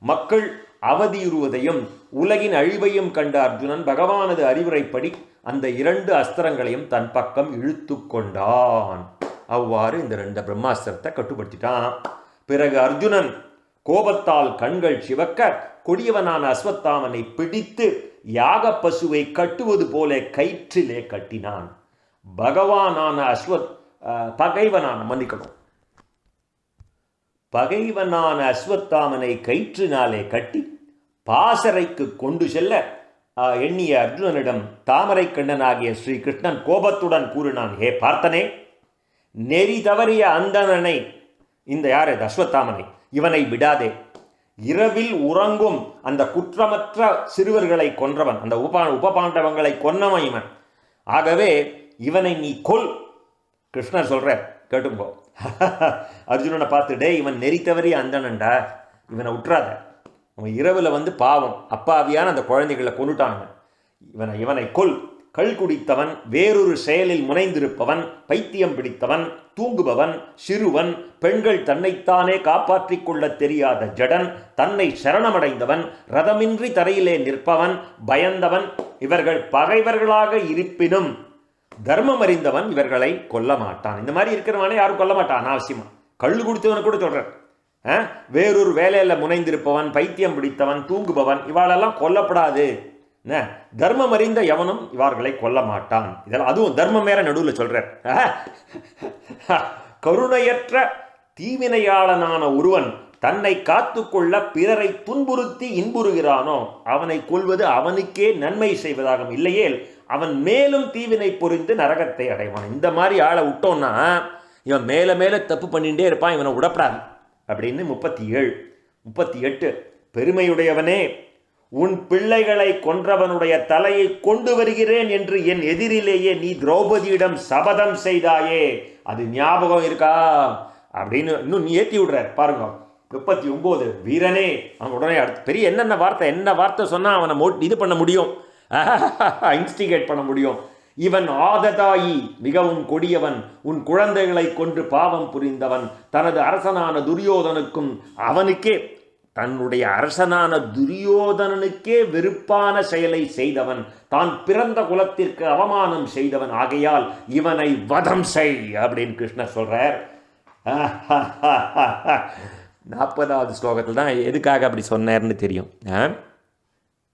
மக்கள் அவதியுறுவதையும் உலகின் அழிவையும் கண்ட அர்ஜுனன் பகவானது அறிவுரைப்படி அந்த 2 அஸ்திரங்களையும் தன் பக்கம் இழுத்து கொண்டான். அவ்வாறு இந்த 2 பிரம்மாஸ்திரத்தை கட்டுப்படுத்திட்டான். பிறகு அர்ஜுனன் கோபத்தால் கண்கள் சிவக்க கொடியவனான அஸ்வத்தாமனை பிடித்து யாக பசுவை கட்டுவது போல கயிற்றிலே கட்டினான். பகவானான பகைவனான மன்னிக்கணும் பகைவனான அஸ்வத்தாமனை கயிற்றினாலே கட்டி பாசறைக்கு கொண்டு செல்ல எண்ணிய அர்ஜுனனிடம் தாமரை கண்ணனாகிய ஸ்ரீ கிருஷ்ணன் கோபத்துடன் கூறினான், ஹே பார்த்தனே, நெறி தவறிய அந்தணனை, இந்த யார் அஸ்வத்தாமனை, இவனை விடாதே. இரவில் உறங்கும் அந்த குற்றமற்ற சிறுவர்களை கொன்றவன், அந்த உபபாண்டவங்களை கொன்னவன் இவன். ஆகவே இவனை நீ கொல். கிருஷ்ணர் சொல்ற கேட்டுங்கோ. அர்ஜுனனை பார்த்துட்டே, இவன் நெறி தவறிய அந்தணன்டா, இவனை விட்டுறாத. அவன் இரவில் பாவம் அப்பாவியான அந்த குழந்தைகளை கொண்டுட்டானுங்க. இவனை கொல். கள் குடித்தவன், வேறொரு செயலில் முனைந்திருப்பவன், பைத்தியம் பிடித்தவன், தூங்குபவன், சிறுவன், பெண்கள் தன்னைத்தானே காப்பாற்றிக் கொள்ள தெரியாத ஜடன், தன்னை சரணமடைந்தவன், ரதமின்றி தரையிலே நிற்பவன், பயந்தவன், இவர்கள் பகைவர்களாக இருப்பினும் தர்மம் அறிந்தவன் இவர்களை கொல்ல மாட்டான். இந்த மாதிரி இருக்கிறவனே யாரும் கொல்ல மாட்டான் அனாவசியமா. கள்ளு குடித்தவனை கூட சொல்றார். வேறொரு வேலையில் முனைந்திருப்பவன், பைத்தியம் பிடித்தவன், தூங்குபவன், இவாளெல்லாம் கொல்லப்படாது. தர்மம் அறிந்த எவனும் இவர்களை கொல்ல மாட்டான். இதெல்லாம் அதுவும் தர்மம் வேற நடுவில் சொல்றார். கருணையற்ற தீவினையாளனான ஒருவன் தன்னை காத்துக்கொள்ள பிறரை துன்புறுத்தி இன்புறுகிறானோ அவனை கொல்வது அவனுக்கே நன்மை செய்வதாகும், இல்லையேல் அவன் மேலும் தீவினை புரிந்து நரகத்தை அடைவான். இந்த மாதிரி ஆளை விட்டோன்னா இவன் மேலே மேலே தப்பு பண்ணிகிட்டே இருப்பான், இவனை விடப்படாது அப்படின்னு 37, 38. பெருமையுடையவனே, உன் பிள்ளைகளை கொன்றவனுடைய தலையை கொண்டு வருகிறேன் என்று என் எதிரிலேயே நீ திரௌபதியிடம் சபதம் செய்தாயே, அது ஞாபகம் இருக்கா அப்படின்னு இன்னும் நீ ஏற்றி விடுற பாருங்க. 39. வீரனே, அவன் உடனே அடுத்து பெரிய என்ன வார்த்தை சொன்னால் அவனை இது பண்ண முடியும், இன்ஸ்டிகேட் பண்ண முடியும். இவன் ஆததாயி, மிகவும் கொடியவன், உன் குழந்தைகளை கொன்று பாவம் புரிந்தவன், தனது அரசனான துரியோதனுக்கும் அவனுக்கே தன்னுடைய அரசனான துரியோதனனுக்கே வெறுப்பான செயலை செய்தவன், தான் பிறந்த குலத்திற்கு அவமானம் செய்தவன். ஆகையால் இவனை வதம் செய் அப்படின்னு கிருஷ்ணர் சொல்றார். 40வது ஸ்லோகத்தில் தான் எதுக்காக அப்படி சொன்னார்னு தெரியும்.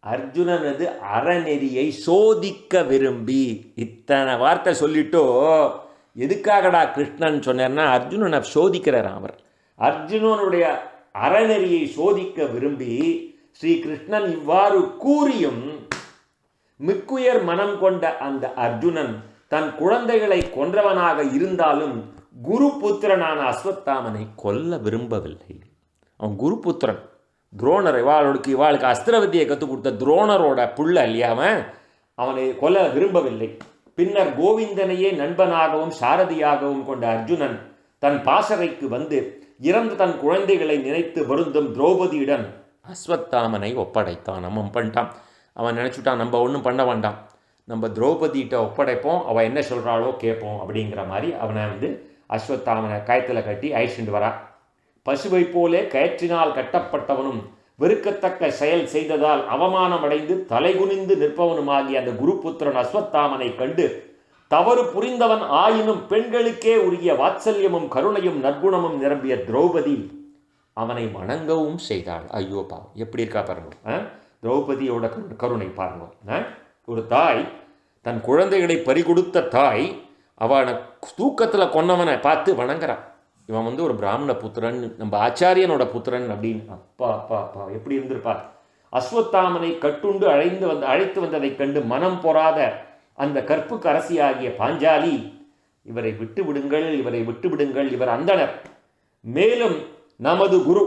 அர்ஜுனனது அறநெறியை சோதிக்க விரும்பி, இத்தனை வார்த்தை சொல்லிட்டோ எதுக்காகடா கிருஷ்ணன் சொன்னார்னா அர்ஜுனனை சோதிக்கிறார். அவர் அர்ஜுனனுடைய அறநெறியை சோதிக்க விரும்பி ஸ்ரீ கிருஷ்ணன் இவ்வாறு கூறியும் மிக்குயர் மனம் கொண்ட அந்த அர்ஜுனன் தன் குழந்தைகளை கொன்றவனாக இருந்தாலும் குரு புத்திரனான அஸ்வத்தாமனை கொல்ல விரும்பவில்லை. அவன் குரு புத்திரன், துரோணர், இவாளுக்கு அஸ்திர வித்தியை கற்றுக் கொடுத்த துரோணரோட புள்ள இல்லையாமல் அவனை கொல்ல விரும்பவில்லை. பின்னர் கோவிந்தனையே நண்பனாகவும் சாரதியாகவும் கொண்ட அர்ஜுனன் தன் பாசறைக்கு வந்து இறந்து தன் குழந்தைகளை நினைத்து வருந்தும் திரௌபதியிடம் அஸ்வத்தாமனை ஒப்படைத்தான். நம்ம பண்ணிட்டான், அவன் நினச்சிட்டான் நம்ம ஒன்றும் பண்ண வேண்டாம், நம்ம திரௌபதிகிட்ட ஒப்படைப்போம், அவள் என்ன சொல்கிறாளோ கேட்போம் அப்படிங்கிற மாதிரி அவனை அஸ்வத்தாமனை கயத்தில் கட்டி அழிச்சுட்டு வரா. பசுவை போலே கயிற்றினால் கட்டப்பட்டவனும் வெறுக்கத்தக்க செயல் செய்ததால் அவமானம் அடைந்து தலைகுனிந்து நிற்பவனுமாகிய அந்த குருபுத்திரன் அஸ்வத்தாமனை கண்டு தவறு புரிந்தவன் ஆயினும் பெண்களுக்கே உரிய வாத்சல்யமும் கருணையும் நற்குணமும் நிரம்பிய திரௌபதி அவனை வணங்கவும் செய்தாள். ஐயோ பாவம், எப்படி இருக்கா பாருங்க திரௌபதியோட கருணை பாருங்க. ஒரு தாய் தன் குழந்தைகளை பறிகொடுத்த தாய் அவனை தூக்கத்தில் கொன்னவனை பார்த்து வணங்குறான். இவன் ஒரு பிராமண புத்திரன், நம்ம ஆச்சாரியனோட புத்திரன் அப்படின்னு. அப்பா அப்பா அப்பா எப்படி இருந்திருப்பார். அஸ்வத்தாமனை கட்டுண்டு அழைத்து வந்ததை கண்டு மனம் பொறாத அந்த கற்புக்கு அரசியாகிய பாஞ்சாலி, இவரை விட்டு விடுங்கள், இவர் அந்தணர், மேலும் நமது குரு.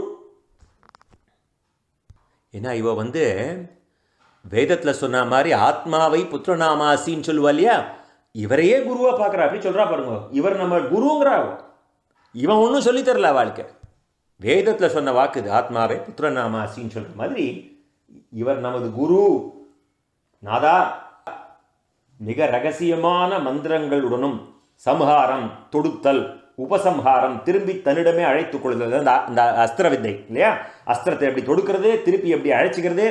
ஏன்னா இவ வேதத்தில் சொன்ன மாதிரி ஆத்மாவை புத்திரநாமாசின்னு சொல்லுவா இல்லையா, இவரையே குருவாக பார்க்குறா. அப்படி சொல்கிறா பாருங்க, இவர் நம்ம குருங்கிறா. இவன் ஒன்றும் சொல்லித்தரல வாழ்க்கை, வேதத்தில் சொன்ன வாக்கு இது, ஆத்மாவை புத்திரநாமாசின்னு சொல்கிற மாதிரி இவர் நமது குரு. நாதா, மிக ரகசியமான மந்திரங்களுடனும் சம்ஹாரம், தொடுத்தல், உபசம்ஹாரம், திரும்பி தன்னிடமே அழைத்துக் கொள்வது, அந்த அஸ்திர வித்தை இல்லையா, அஸ்திரத்தை எப்படி தொடுக்கிறது, திருப்பி எப்படி அழைச்சிக்கிறது,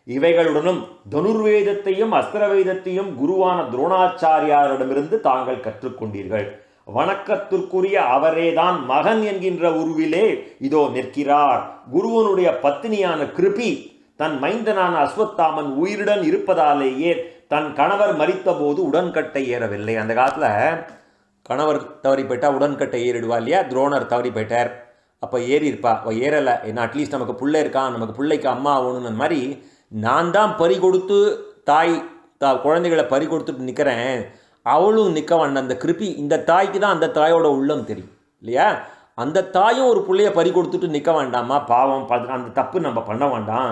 இவைகளுடனும் தனுர்வேதத்தையும் அஸ்திர வேதத்தையும் குருவான துரோணாச்சாரியாரிடமிருந்து தாங்கள் கற்றுக்கொண்டீர்கள். வணக்கத்திற்குரிய அவரேதான் மகன் என்கின்ற உருவிலே இதோ நிற்கிறார். குருவனுடைய பத்தினியான கிருபி தன் மைந்தனான அஸ்வத்தாமன் உயிருடன் இருப்பதாலேயே தன் கணவர் மரித்த போது உடன்கட்டை ஏறவில்லை. அந்த காலத்தில் கணவர் தவறி போயிட்டா உடன்கட்டை ஏறிடுவா இல்லையா, துரோணர் தவறி போயிட்டார், அப்போ ஏறி இருப்பா, அவள் ஏறலை, ஏன்னா அட்லீஸ்ட் நமக்கு பிள்ளை இருக்கான், நமக்கு பிள்ளைக்கு அம்மா ஆகணுன்னு மாதிரி நான் தான் பறி கொடுத்து தாய் குழந்தைகளை பறி கொடுத்துட்டு நிற்கிறேன், அவளும் நிற்க வேண்டாம். அந்த கிருப்பி இந்த தாய்க்கு தான் அந்த தாயோட உள்ளம் தெரியும் இல்லையா, அந்த தாயும் ஒரு பிள்ளைய பறி கொடுத்துட்டு நிற்க வேண்டாமா, பாவம், அந்த தப்பு நம்ம பண்ண வேண்டாம்.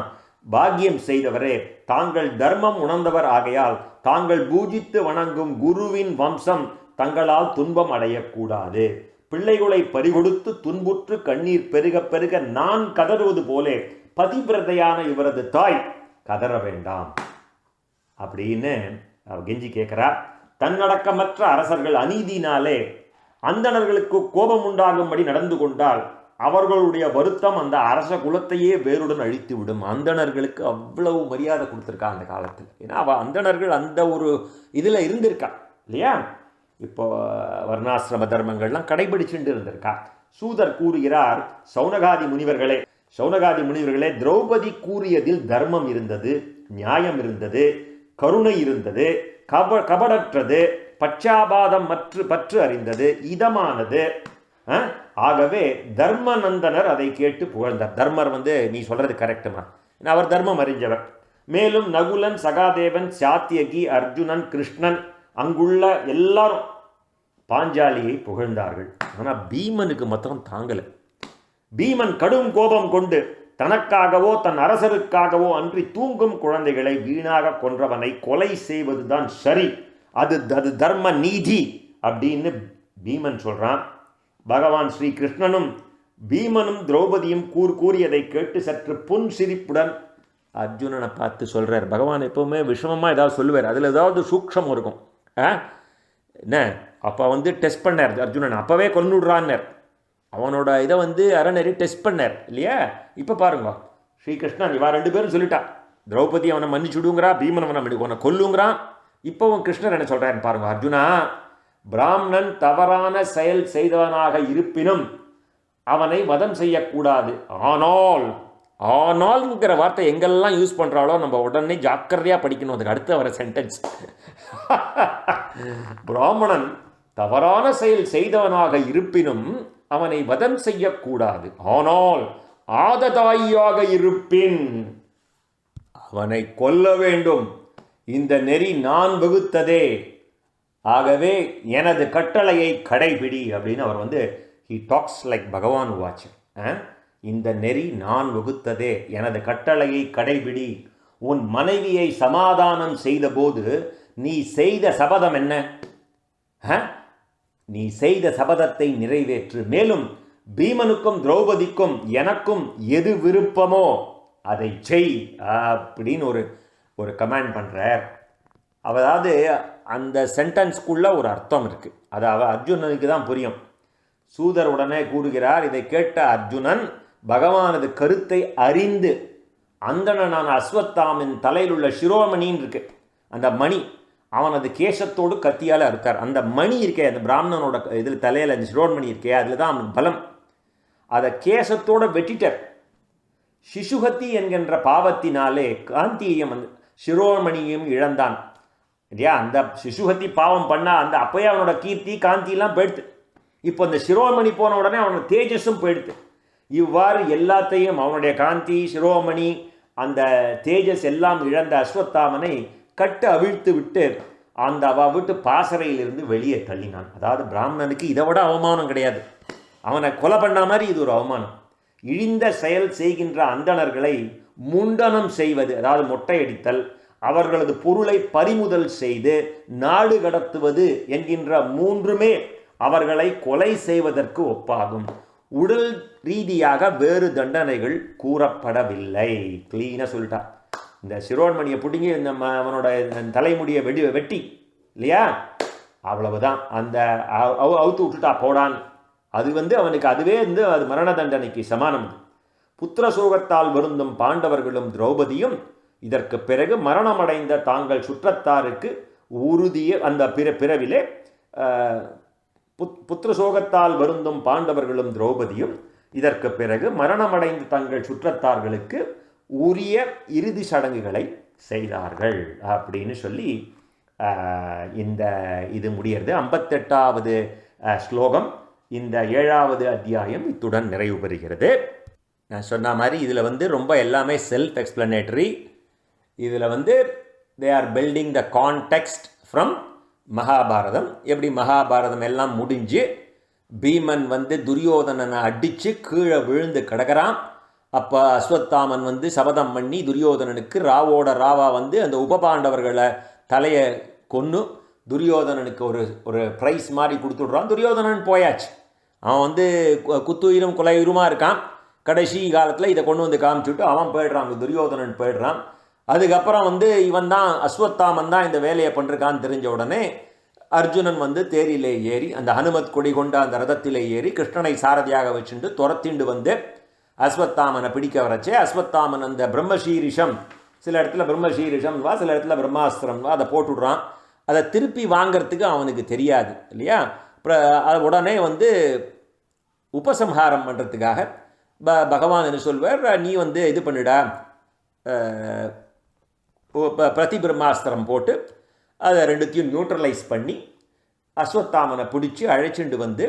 பாக்கியம் செய்தவரே, தாங்கள் தர்மம் உணர்ந்தவர் ஆகையால் தாங்கள் பூஜித்து வணங்கும் குருவின் வம்சம் தங்களால் துன்பம் அடையக்கூடாது. பிள்ளைகளை பறிகொடுத்து துன்புற்று கண்ணீர் பெருக பெருக நான் கதறுவது போலே பதிவிரதையான இவரது தாய் கதற வேண்டாம் அப்படின்னு கெஞ்சி கேட்கிறார். தன்னடக்கமற்ற அரசர்கள் அநீதினாலே அந்தணர்களுக்கு கோபம் உண்டாகும்படி நடந்து கொண்டால் அவர்களுடைய வருத்தம் அந்த அரச குலத்தையே வேருடன் அழித்து விடும். அந்தணர்களுக்கு அவ்வளவு மரியாதை கொடுத்துருக்கா அந்த காலத்தில். ஏன்னா அவள் அந்தணர்கள் அந்த ஒரு இதில் இருந்திருக்கா இல்லையா, இப்போ வர்ணாசிரம தர்மங்கள்லாம் கடைபிடிச்சுட்டு இருந்திருக்கா. சூதர் கூறுகிறார், சௌனகாதி முனிவர்களே, திரௌபதி கூறியதில் தர்மம் இருந்தது, நியாயம் இருந்தது, கருணை இருந்தது, கபடற்றது, பச்சாபாதம் பற்று அறிந்தது, இதமானது. ஆகவே தர்மநந்தனர் அதை கேட்டு புகழ்ந்தார். தர்மர் நீ சொல்றது கரெக்டுமா, அவர் தர்மம் அறிஞ்சவர். மேலும் நகுலன், சகாதேவன், சாத்தியகி, அர்ஜுனன், கிருஷ்ணன், அங்குள்ள எல்லாரும் பாஞ்சாலியை புகழ்ந்தார்கள். ஆனால் பீமனுக்கு மாத்திரம் தாங்கலை. பீமன் கடும் கோபம் கொண்டு தனக்காகவோ தன் அரசருக்காகவோ அன்றி தூங்கும் குழந்தைகளை வீணாக கொன்றவனை கொலை செய்வதுதான் சரி, அது தர்ம நீதி அப்படின்னு பீமன் சொல்றான். பகவான் ஸ்ரீ கிருஷ்ணனும் பீமனும் திரௌபதியும் கூறியதை கேட்டு சற்று புன் சிரிப்புடன் அர்ஜுனனை பார்த்து சொல்றார். பகவான் எப்பவுமே விஷமமாக ஏதாவது சொல்லுவார், அதில் ஏதாவது சூக்ஷம் இருக்கும். என்ன அப்போ டெஸ்ட் பண்ணார் அர்ஜுனன், அப்போவே கொன்னுடுறான்னார். அவனோட இதை அறநெறி டெஸ்ட் பண்ணார் இல்லையா. இப்போ பாருங்க, ஸ்ரீகிருஷ்ணன் இவா 2 பேரும் சொல்லிட்டா, திரௌபதி அவனை மன்னிச்சுடுங்கிறா, பீமன் அவனை கொல்லுங்கிறான். இப்போவும் கிருஷ்ணர் என்ன சொல்கிறாருன்னு பாருங்க. அர்ஜுனா, பிராமணன் தவறான செயல் செய்தவனாக இருப்பினும் அவனை வதம் செய்யக்கூடாது. ஆனால்ங்கிற வார்த்தை எங்கெல்லாம் யூஸ் பண்ணுறாளோ நம்ம உடனே ஜாக்கிரதையாக படிக்கணும். அதுக்கு அடுத்து வர சென்டென்ஸ், பிராமணன் தவறான செயல் செய்தவனாக இருப்பினும் அவனை வதம் செய்யக்கூடாது. ஆனால் ஆததாயியாக இருப்பின் அவனை கொல்ல வேண்டும். இந்த நெறி நான் வகுத்ததே, ஆகவே எனது கட்டளையை கடைபிடி அப்படின்னு அவர் ஹி டாக்ஸ் லைக் பகவான் வாட்ச். இந்த நெறி நான் வகுத்ததே, எனது கட்டளையை கடைபிடி. உன் மனைவியை சமாதானம் செய்தபோது நீ செய்த சபதம் என்ன? நீ செய்த சபதத்தை நிறைவேற்று. மேலும் பீமனுக்கும் திரௌபதிக்கும் எனக்கும் எது விருப்பமோ அதை செய் அப்படின்னு ஒரு கமெண்ட் பண்ணுறார். அதாவது அந்த சென்டென்ஸ்குள்ள ஒரு அர்த்தம் இருக்குது, அது அர்ஜுனனுக்கு தான் புரியும். சூதர் உடனே கூறுகிறார், இதை கேட்ட அர்ஜுனன் பகவானது கருத்தை அறிந்து அந்தணனான அஸ்வத்தாமின் தலையில் உள்ள சிரோமணின்னு இருக்கு அந்த மணி, அவனது கேசத்தோடு கத்தியால் அறுத்தார். அந்த மணி இருக்கே, அந்த பிராமணனோட இதில் தலையில் அந்த சிரோமணி இருக்கே, அதில் தான் அவனுக்கு பலம். அதை கேசத்தோடு வெட்டிட்டார். சிசுகத்தி என்கின்ற பாவத்தினாலே காந்தியையும் சிரோமணியையும் இழந்தான் இல்லையா. அந்த சிசுகத்தி பாவம் பண்ணால் அந்த அப்பயே அவனோட கீர்த்தி காந்தியெல்லாம் போயிடுது. இப்போ அந்த சிரோமணி போன உடனே அவனோட தேஜஸும் போயிடுது. இவ்வாறு எல்லாத்தையும் அவனுடைய காந்தி, சிரோமணி, அந்த தேஜஸ் எல்லாம் இழந்த அஸ்வத்தாமனை கட்டு அவிழ்த்து விட்டு அவ விட்டு பாசறையிலிருந்து வெளியே தள்ளினான். அதாவது பிராமணனுக்கு இதை விட அவமானம் கிடையாது. அவனை கொலை பண்ண மாதிரி இது ஒரு அவமானம். இழிந்த செயல் செய்கின்ற அந்தணர்களை முண்டனம் செய்வது, அதாவது மொட்டையடித்தல், அவர்களது பொருளை பறிமுதல் செய்து நாடு கடத்துவது என்கின்ற 3மே அவர்களை கொலை செய்வதற்கு ஒப்பாகும். உடல் ரீதியாக வேறு தண்டனைகள் கூறப்படவில்லை. கிளீனாக சொல்லிட்டா. இந்த சிரோன்மணியை பிடிங்கி அவனோட தலைமுடியை வெட்டி இல்லையா, அவ்வளவுதான். அந்த அவுத்து விட்டுட்டா போடான். அது அவனுக்கு அதுவே அது மரண தண்டனைக்கு சமானம். புத்திர சோகத்தால் வருந்தும் பாண்டவர்களும் திரௌபதியும் இதற்கு பிறகு மரணமடைந்த தாங்கள் சுற்றத்தாருக்கு உறுதிய அந்த பிறவிலே புத்திர சோகத்தால் வருந்தும் பாண்டவர்களும் திரௌபதியும் இதற்கு பிறகு மரணமடைந்த தங்கள் சுற்றத்தார்களுக்கு உரிய இறுதி சடங்குகளை செய்தார்கள் அப்படின்னு சொல்லி இந்த இது முடியறது. 58வது ஸ்லோகம். இந்த 7வது அத்தியாயம் இத்துடன் நிறைவு பெறுகிறது. நான் சொன்ன மாதிரி இதில் ரொம்ப எல்லாமே செல்ஃப் எக்ஸ்பிளனேட்டரி. இதில் they are building the context from Mahabharatam. எப்படி மகாபாரதம் எல்லாம் முடிஞ்சு பீமன் துரியோதனனை அடித்து கீழே விழுந்து கிடக்கிறான். அப்போ அஸ்வத்தாமன் சபதம் பண்ணி துரியோதனனுக்கு ராவோட ராவா அந்த உபபாண்டவர்களை தலையை கொன்று துரியோதனனுக்கு ஒரு ப்ரைஸ் மாதிரி கொடுத்துட்றான். துரியோதனன் போயாச்சு. அவன் குத்துயிரும் குலையுருமாக இருக்கான். கடைசி காலத்தில் இதை கொண்டு காமிச்சுட்டு அவன் போயிடுறான், துரியோதனன் போயிடுறான். அதுக்கப்புறம் இவன் தான் அஸ்வத்தாமன் தான் இந்த வேலையை பண்ணிருக்கான்னு தெரிஞ்ச உடனே அர்ஜுனன் தேரிலே ஏறி அந்த ஹனுமத் கொடி கொண்ட அந்த ரதத்திலே ஏறி கிருஷ்ணனை சாரதியாக வச்சுட்டு துரத்திண்டு அஸ்வத்தாமனை பிடிக்க வரச்சே அஸ்வத்தாமன் அந்த பிரம்மசீரிஷம், சில இடத்துல பிரம்மசீரிஷம் வா, சில இடத்துல பிரம்மாஸ்திரம் வா, அதை போட்டுடுறான். அதை திருப்பி வாங்கிறதுக்கு அவனுக்கு தெரியாது இல்லையா. உடனே உபசம்ஹாரம் பண்ணுறதுக்காக பகவான் என்ன சொல்வார், நீ இது பண்ணிடா, பிரதி பிரம்மாஸ்திரம் போட்டு அதை ரெண்டுத்தையும் நியூட்ரலைஸ் பண்ணி அஸ்வத்தாமனை பிடிச்சி அழைச்சிண்டு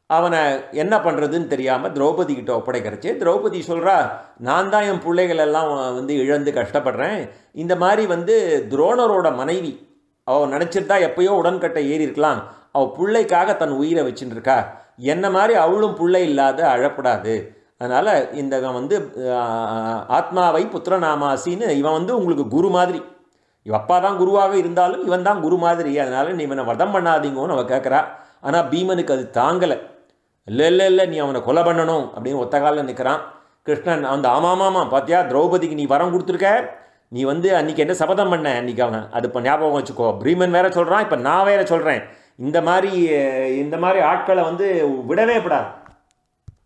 அவனை என்ன பண்ணுறதுன்னு தெரியாமல் திரௌபதி கிட்ட ஒப்படைக்கிறச்சே திரௌபதி சொல்கிறா, நான் தான் என் பிள்ளைகள் எல்லாம் இழந்து கஷ்டப்படுறேன். இந்த மாதிரி துரோணரோட மனைவி அவள் நினச்சிருந்தா எப்பயோ உடன்கட்டை ஏறி இருக்கலாம். அவள் பிள்ளைக்காக தன் உயிரை வச்சுட்டு இருக்கா. என்ன மாதிரி அவளும் பிள்ளை இல்லாத அழப்படாது. அதனால் இந்த ஆத்மாவை புத்திரநாமாசின்னு இவன் உங்களுக்கு குரு மாதிரி. இவன் அப்பா தான் குருவாக இருந்தாலும் இவன் தான் குரு மாதிரி. அதனால் நீ இவனை வதம் பண்ணாதீங்கன்னு அவள் கேட்குறா. ஆனால் பீமனுக்கு அது தாங்கலை. இல்லை நீ அவனை கொலை பண்ணணும் அப்படின்னு ஒத்த காலில் நிற்கிறான். கிருஷ்ணன் ஆமாம் பார்த்தியா, திரௌபதிக்கு நீ வரம் கொடுத்துருக்க, நீ அன்றைக்கி என்ன சபதம் பண்ண அன்றைக்கி அவன் அது இப்போ ஞாபகம் வச்சுக்கோ. பீமன் வேற சொல்கிறான், இப்போ நான் வேற சொல்கிறேன். இந்த மாதிரி ஆட்களை விடவே படாது.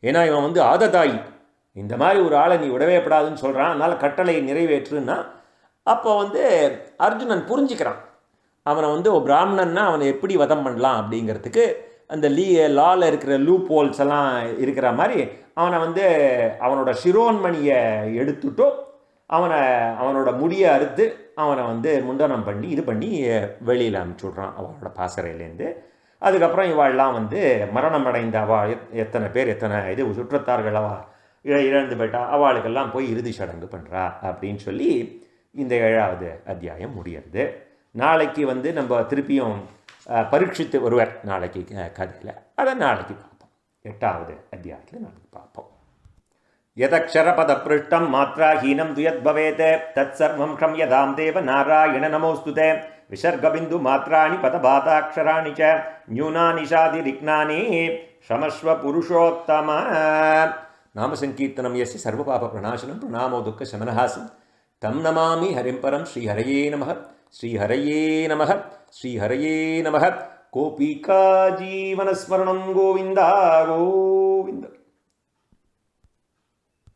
ஏன்னா இவன் ஆததாயி. இந்த மாதிரி ஒரு ஆளை நீ விடவே படாதுன்னு சொல்கிறான். அதனால் கட்டளையை நிறைவேற்றுன்னா அப்போ அர்ஜுனன் புரிஞ்சுக்கிறான். அவனை ஒரு பிராமணன்னா அவனை எப்படி வதம் பண்ணலாம் அப்படிங்கிறதுக்கு அந்த லாவில் இருக்கிற லூப் ஹோல்ஸ் எல்லாம் இருக்கிற மாதிரி அவனை அவனோட சிரோன்மணியை எடுத்துட்டோ அவனோட முடியை அறுத்து அவனை முண்டனம் பண்ணி இது பண்ணி வெளியில் அனுப்பிச்சி விட்றான் அவளோட பாசறையிலேருந்து. அதுக்கப்புறம் இவாள்லாம் மரணம் அடைந்த அவள் எத்தனை பேர் எத்தனை சுற்றத்தார்கள் அவள் இழந்து போயிட்டா அவளுக்கெல்லாம் போய் இறுதி சடங்கு பண்ணுறா அப்படின்னு சொல்லி இந்த 7வது அத்தியாயம் முடியறது. நாளைக்கு நம்ம திருப்பியும் பரீட்சித்து ஒருவர் நாளைக்கு கதையில் அதை நாளைக்கு பார்ப்போம். 8வது அத்தியாயத்தில் நாளைக்கு பார்ப்போம். யதக்ஷரபதப்ருஷ்டம் மாத்ராஹீனம் துயத் பவேத் தத் சர்வம் க்ஷம்யதாம் தேவ நாராயண நமோஸ்துதே. விசர்கபிந்து மாத்ராணி பதபாதாக்ஷராணி ச ந்யூனானி சாதிரிக்னானி க்ஷமஸ்வ புருஷோத்தம. நாமசங்கீர்த்தனம் யஸ்ய சர்வபாப பிரணாசனம் பிரணாமோ துக்க சமனஹாசம் தம் நமாமி ஹரிம் பரம். ஸ்ரீஹரயே நமः ஸ்ரீஹரயே நமः ஸ்ரீஹரயே நமः. கோபிகா ஜீவனஸ்மரணம் கோவிந்தா கோவிந்த.